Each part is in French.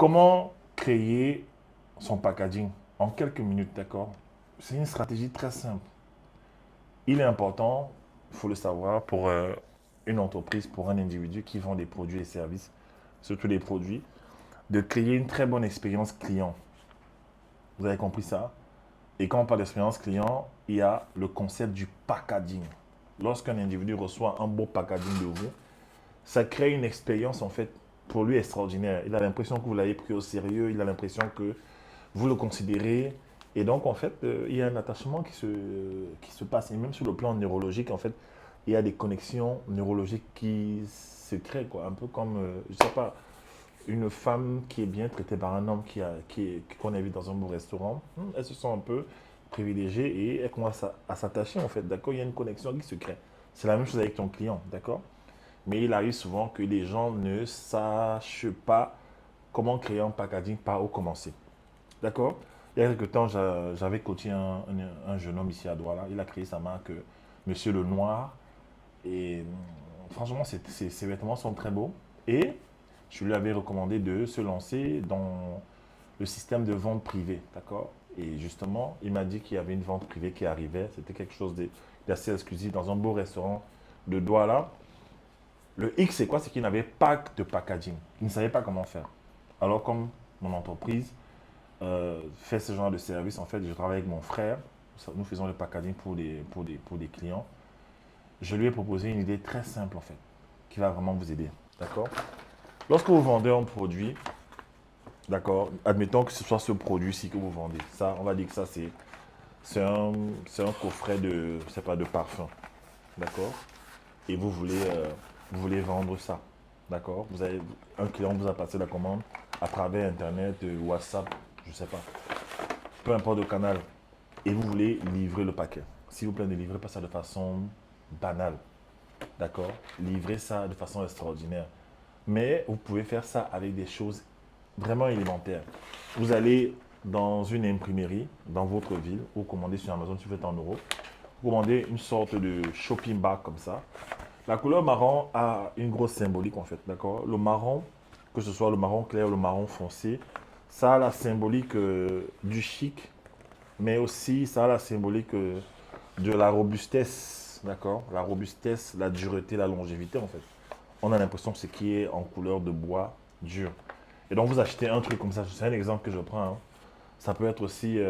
Comment créer son packaging en quelques minutes, d'accord? C'est une stratégie très simple. Il est important, il faut le savoir, pour une entreprise, pour un individu qui vend des produits et services, surtout des produits, de créer une très bonne expérience client. Vous avez compris ça? Et quand on parle d'expérience client, il y a le concept du packaging. Lorsqu'un individu reçoit un beau packaging de vous, ça crée une expérience en fait pour lui extraordinaire. Il a l'impression que vous l'avez pris au sérieux, il a l'impression que vous le considérez. Et donc, en fait, il y a un attachement qui se passe. Et même sur le plan neurologique, en fait, il y a des connexions neurologiques qui se créent, quoi. Un peu comme, je sais pas, une femme qui est bien traitée par un homme qu'on invite dans un beau restaurant. Elle se sent un peu privilégiée et elle commence à s'attacher, en fait. D'accord? Il y a une connexion qui se crée. C'est la même chose avec ton client, d'accord? Mais il arrive souvent que les gens ne sachent pas comment créer un packaging, par où commencer. D'accord? Il y a quelques temps, j'avais coaché un jeune homme ici à Douala. Il a créé sa marque Monsieur le Noir. Et franchement, ses vêtements sont très beaux. Et je lui avais recommandé de se lancer dans le système de vente privée. D'accord? Et justement, il m'a dit qu'il y avait une vente privée qui arrivait. C'était quelque chose d'assez exclusif dans un beau restaurant de Douala. Le X, c'est quoi? C'est qu'il n'avait pas de packaging. Il ne savait pas comment faire. Alors, comme mon entreprise fait ce genre de service, en fait, je travaille avec mon frère. Nous faisons le packaging pour des clients. Je lui ai proposé une idée très simple, en fait, qui va vraiment vous aider. D'accord? Lorsque vous vendez un produit, d'accord, admettons que ce soit ce produit-ci que vous vendez. Ça, on va dire que ça, c'est un coffret de, je sais pas, de parfum. D'accord? Et vous voulez vendre ça. D'accord? Un client vous a passé la commande à travers Internet, WhatsApp, je ne sais pas. Peu importe le canal. Et vous voulez livrer le paquet. S'il vous plaît, ne livrez pas ça de façon banale. D'accord? Livrez ça de façon extraordinaire. Mais vous pouvez faire ça avec des choses vraiment élémentaires. Vous allez dans une imprimerie dans votre ville, ou commandez sur Amazon si vous êtes en euros. Vous commandez une sorte de shopping bag comme ça. La couleur marron a une grosse symbolique en fait, d'accord? Le marron, que ce soit le marron clair ou le marron foncé, ça a la symbolique du chic, mais aussi ça a la symbolique de la robustesse, d'accord? La robustesse, la dureté, la longévité en fait. On a l'impression que ce qui est en couleur de bois dur. Et donc vous achetez un truc comme ça, c'est un exemple que je prends, hein. Ça peut être aussi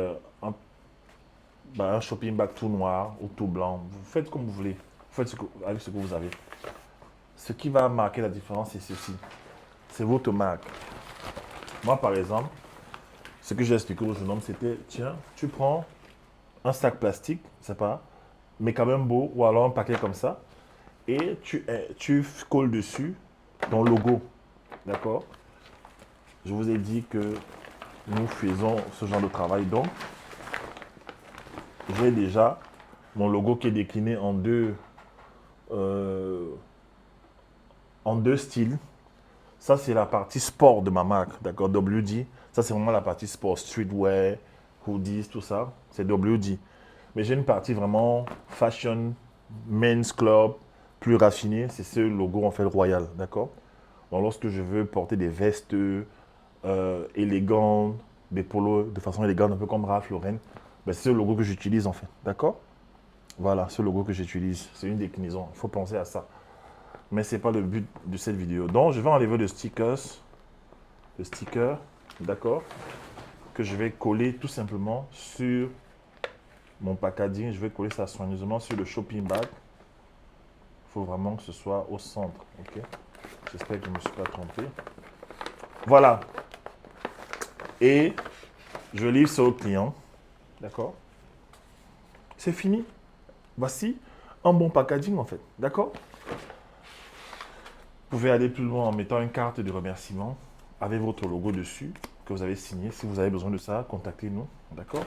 un shopping bag tout noir ou tout blanc. Vous faites comme vous voulez. Vous faites avec ce que vous avez. Ce qui va marquer la différence, c'est ceci. C'est votre marque. Moi, par exemple, ce que j'ai expliqué au jeune homme, c'était, tiens, tu prends un sac plastique, c'est pas, mais quand même beau, ou alors un paquet comme ça, et tu colles dessus ton logo. D'accord? Je vous ai dit que nous faisons ce genre de travail. Donc, j'ai déjà mon logo qui est décliné euh, en deux styles. Ça, c'est la partie sport de ma marque, d'accord, WD. Ça, c'est vraiment la partie sport, streetwear, hoodies, tout ça. C'est WD. Mais j'ai une partie vraiment fashion, men's club, plus raffinée. C'est ce logo, en fait, royal, d'accord? Donc, lorsque je veux porter des vestes élégantes, des polos de façon élégante, un peu comme Ralph Lauren, ben, c'est ce logo que j'utilise, en fait, d'accord? Voilà, ce logo que j'utilise. C'est une déclinaison. Il faut penser à ça. Mais ce n'est pas le but de cette vidéo. Donc, je vais enlever le sticker, d'accord, que je vais coller tout simplement sur mon packaging. Je vais coller ça soigneusement sur le shopping bag. Il faut vraiment que ce soit au centre, ok? J'espère que je ne me suis pas trompé. Voilà. Et je livre ça au client, d'accord? C'est fini. Voici un bon packaging en fait, d'accord? Vous pouvez aller plus loin en mettant une carte de remerciement avec votre logo dessus que vous avez signé. Si vous avez besoin de ça, contactez-nous, d'accord?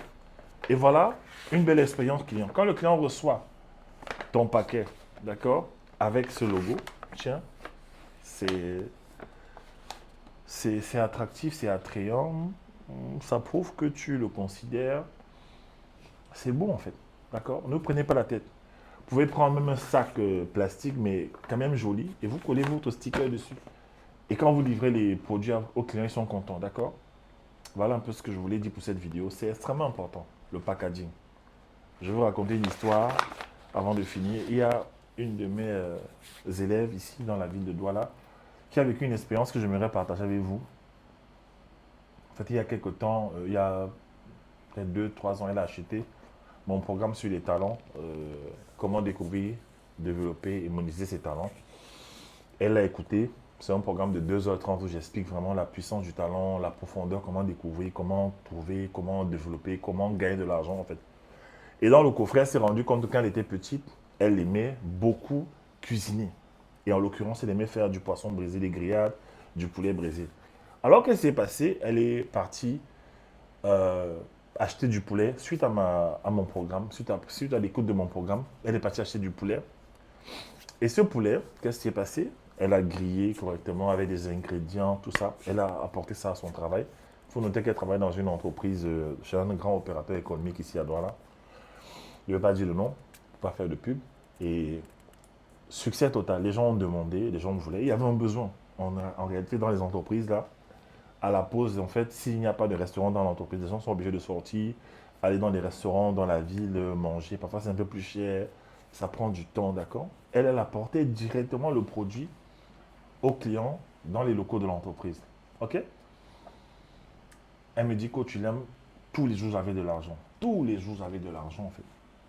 Et voilà une belle expérience client. Quand le client reçoit ton paquet, d'accord, avec ce logo, tiens, c'est c'est attractif, c'est attrayant. Ça prouve que tu le considères. C'est bon en fait, d'accord? Ne prenez pas la tête. Vous pouvez prendre même un sac plastique, mais quand même joli, et vous collez votre sticker dessus. Et quand vous livrez les produits aux clients, ils sont contents, d'accord? Voilà un peu ce que je voulais dire pour cette vidéo. C'est extrêmement important, le packaging. Je vais vous raconter une histoire avant de finir. Il y a une de mes élèves ici dans la ville de Douala qui a vécu une expérience que j'aimerais partager avec vous. En fait, il y a quelques temps, il y a peut-être 2, 3 ans, elle a acheté mon programme sur les talents, comment découvrir, développer et monétiser ses talents. Elle l'a écouté. C'est un programme de 2h30 où j'explique vraiment la puissance du talent, la profondeur, comment découvrir, comment trouver, comment développer, comment gagner de l'argent en fait. Et dans le coffret, elle s'est rendue compte que quand elle était petite, elle aimait beaucoup cuisiner. Et en l'occurrence, elle aimait faire du poisson brisé, des grillades, du poulet brisé. Alors qu'elle s'est passée, elle est partie euh, acheter du poulet suite à mon programme, suite à l'écoute de mon programme. Elle est partie acheter du poulet. Et ce poulet, qu'est-ce qui s'est passé? Elle a grillé correctement avec des ingrédients, tout ça. Elle a apporté ça à son travail. Il faut noter qu'elle travaille dans une entreprise chez un grand opérateur économique ici à Douala. Je ne vais pas dire le nom, pour pas faire de pub. Et succès total. Les gens ont demandé, les gens voulaient. Il y avait un besoin. En réalité, dans les entreprises, là, à la pause, en fait, s'il n'y a pas de restaurant dans l'entreprise, les gens sont obligés de sortir, aller dans des restaurants, dans la ville, manger. Parfois, c'est un peu plus cher. Ça prend du temps, d'accord? Elle apportait directement le produit aux clients dans les locaux de l'entreprise. OK? Elle me dit, coach, tu l'aimes. Tous les jours, j'avais de l'argent. Tous les jours, j'avais de l'argent, en fait.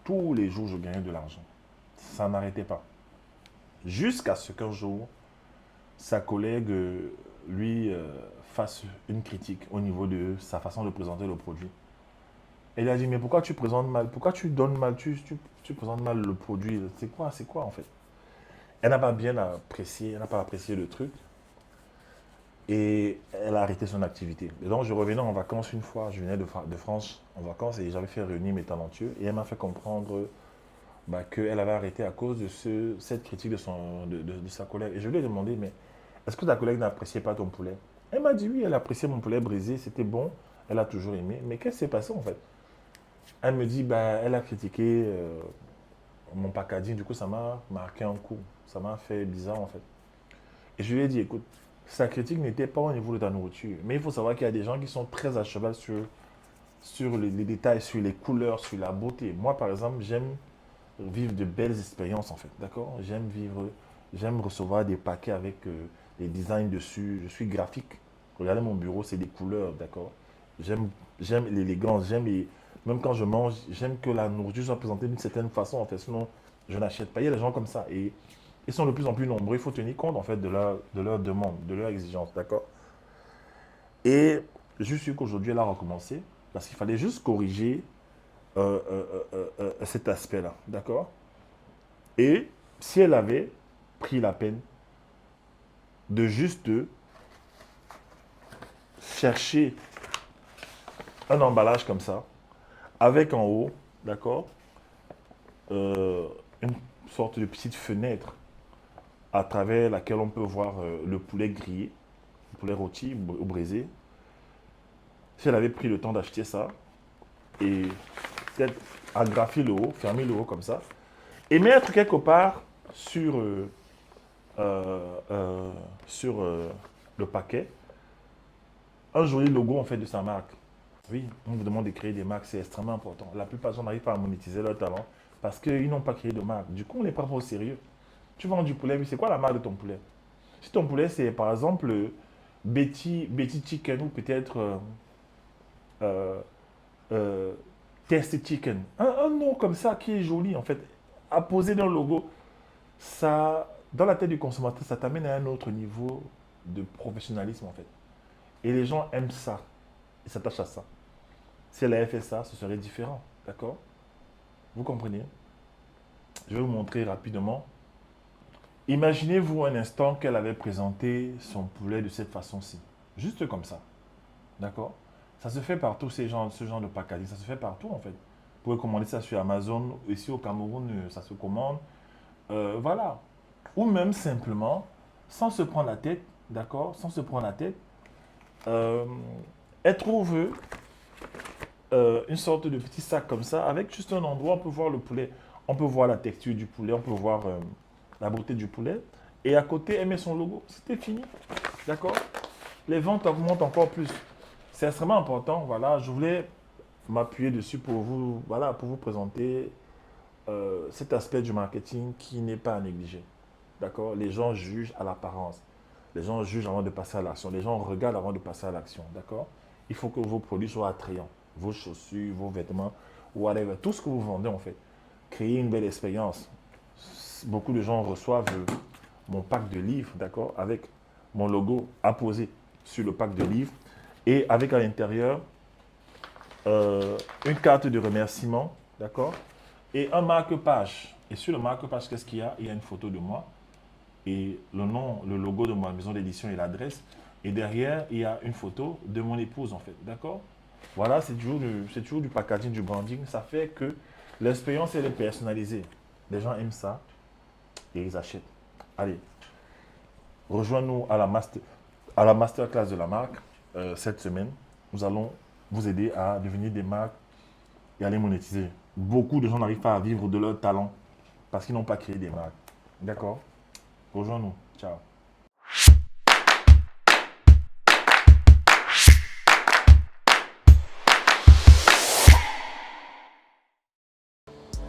Tous les jours, je gagnais de l'argent. Ça n'arrêtait pas. Jusqu'à ce qu'un jour, sa collègue lui fasse une critique au niveau de sa façon de présenter le produit. Elle a dit, mais pourquoi tu présentes mal? Pourquoi tu donnes mal? Tu présentes mal le produit. C'est quoi en fait? Elle n'a pas bien apprécié, elle n'a pas apprécié le truc. Et elle a arrêté son activité. Et donc, je revenais en vacances une fois. Je venais de France en vacances et j'avais fait réunir mes talentueux. Et elle m'a fait comprendre qu'elle avait arrêté à cause de cette critique de sa collègue. Et je lui ai demandé, mais est-ce que ta collègue n'appréciait pas ton poulet? Elle m'a dit oui, elle appréciait mon poulet brisé, c'était bon, elle a toujours aimé. Mais qu'est-ce qui s'est passé en fait? Elle me dit, elle a critiqué mon packaging, du coup ça m'a marqué un coup. Ça m'a fait bizarre en fait. Et je lui ai dit, écoute, sa critique n'était pas au niveau de ta nourriture. Mais il faut savoir qu'il y a des gens qui sont très à cheval sur les détails, sur les couleurs, sur la beauté. Moi par exemple, j'aime vivre de belles expériences en fait, d'accord? J'aime recevoir des paquets avec des designs dessus. Je suis graphique. Regardez mon bureau, c'est des couleurs, d'accord? J'aime, j'aime l'élégance, même quand je mange, j'aime que la nourriture soit présentée d'une certaine façon en fait. Sinon, je n'achète pas. Il y a des gens comme ça et ils sont de plus en plus nombreux. Il faut tenir compte en fait de leur demande, de leur exigence, d'accord? Et je suis sûr qu'aujourd'hui elle a recommencé parce qu'il fallait juste corriger cet aspect-là, d'accord? Et si elle avait pris la peine de juste chercher un emballage comme ça, avec en haut, d'accord, euh, une sorte de petite fenêtre à travers laquelle on peut voir le poulet grillé, le poulet rôti ou braisé. Si elle avait pris le temps d'acheter ça et peut-être agrafer le haut, fermer le haut comme ça, et mettre quelque part euh, euh, sur le paquet un joli logo en fait de sa marque. Oui, on vous demande de créer des marques, c'est extrêmement important. La plupart des gens n'arrivent pas à monétiser leur talent parce qu'ils n'ont pas créé de marque. Du coup, on ne les prend pas au sérieux. Tu vends du poulet, mais c'est quoi la marque de ton poulet? Si ton poulet, c'est par exemple Betty Chicken ou peut-être euh, euh, Tasty Chicken, un nom comme ça qui est joli en fait, à poser dans le logo, ça, dans la tête du consommateur, ça t'amène à un autre niveau de professionnalisme en fait. Et les gens aiment ça, ils s'attachent à ça. Si elle avait fait ça, ce serait différent. D'accord? Vous comprenez? Je vais vous montrer rapidement. Imaginez-vous un instant qu'elle avait présenté son poulet de cette façon-ci. Juste comme ça. D'accord? Ça se fait partout, ce genre de packaging. Ça se fait partout, en fait. Vous pouvez commander ça sur Amazon. Ici, au Cameroun, ça se commande. Voilà. Ou même simplement, sans se prendre la tête, d'accord? Sans se prendre la tête, euh, elle trouve une sorte de petit sac comme ça, avec juste un endroit, on peut voir le poulet, on peut voir la texture du poulet, on peut voir la beauté du poulet. Et à côté, elle met son logo. C'était fini. D'accord? Les ventes augmentent encore plus. C'est extrêmement important. Voilà, je voulais m'appuyer dessus pour vous, voilà, pour vous présenter cet aspect du marketing qui n'est pas à négliger. D'accord? Les gens jugent à l'apparence. Les gens jugent avant de passer à l'action. Les gens regardent avant de passer à l'action. D'accord? Il faut que vos produits soient attrayants. Vos chaussures, vos vêtements, whatever. Tout ce que vous vendez, en fait. Créer une belle expérience. Beaucoup de gens reçoivent mon pack de livres, d'accord? Avec mon logo apposé sur le pack de livres. Et avec à l'intérieur une carte de remerciement, d'accord? Et un marque-page. Et sur le marque-page, qu'est-ce qu'il y a? Il y a une photo de moi et le nom, le logo de ma maison d'édition et l'adresse. Et derrière, il y a une photo de mon épouse, en fait. D'accord? Voilà, c'est toujours du packaging, du branding. Ça fait que l'expérience, elle est personnalisée. Les gens aiment ça et ils achètent. Allez, rejoins-nous à la masterclass de la marque cette semaine. Nous allons vous aider à devenir des marques et à les monétiser. Beaucoup de gens n'arrivent pas à vivre de leur talent parce qu'ils n'ont pas créé des marques. D'accord? Rejoins-nous. Ciao.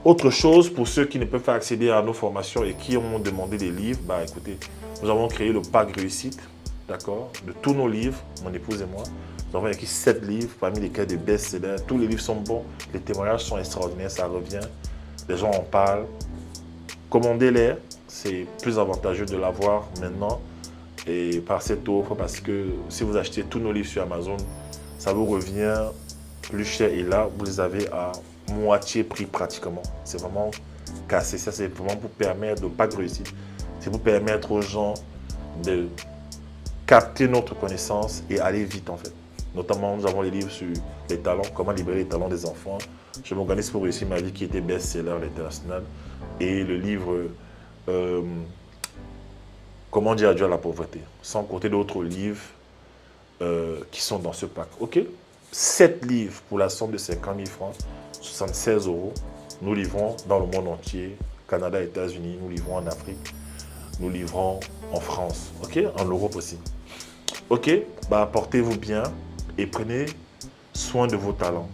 Autre chose, pour ceux qui ne peuvent pas accéder à nos formations et qui ont demandé des livres, bah écoutez, nous avons créé le pack réussite, d'accord, de tous nos livres, mon épouse et moi. Nous avons écrit 7 livres, parmi lesquels des best-sellers. Tous les livres sont bons, les témoignages sont extraordinaires, ça revient, les gens en parlent. Commandez-les, c'est plus avantageux de l'avoir maintenant et par cette offre parce que si vous achetez tous nos livres sur Amazon, ça vous revient plus cher et là, vous les avez à moitié prix pratiquement. C'est vraiment cassé. Ça, c'est vraiment pour permettre de pas réussir. C'est pour permettre aux gens de capter notre connaissance et aller vite en fait. Notamment, nous avons les livres sur les talents, comment libérer les talents des enfants. Je m'organise pour réussir ma vie qui était best-seller à l'international. Et le livre comment dire adieu à la pauvreté. Sans compter d'autres livres qui sont dans ce pack. Ok? 7 livres pour la somme de 50 000 francs, 76 euros. Nous livrons dans le monde entier, Canada, États-Unis, nous livrons en Afrique, nous livrons en France, ok? En Europe aussi. Ok? Bah, portez-vous bien et prenez soin de vos talents.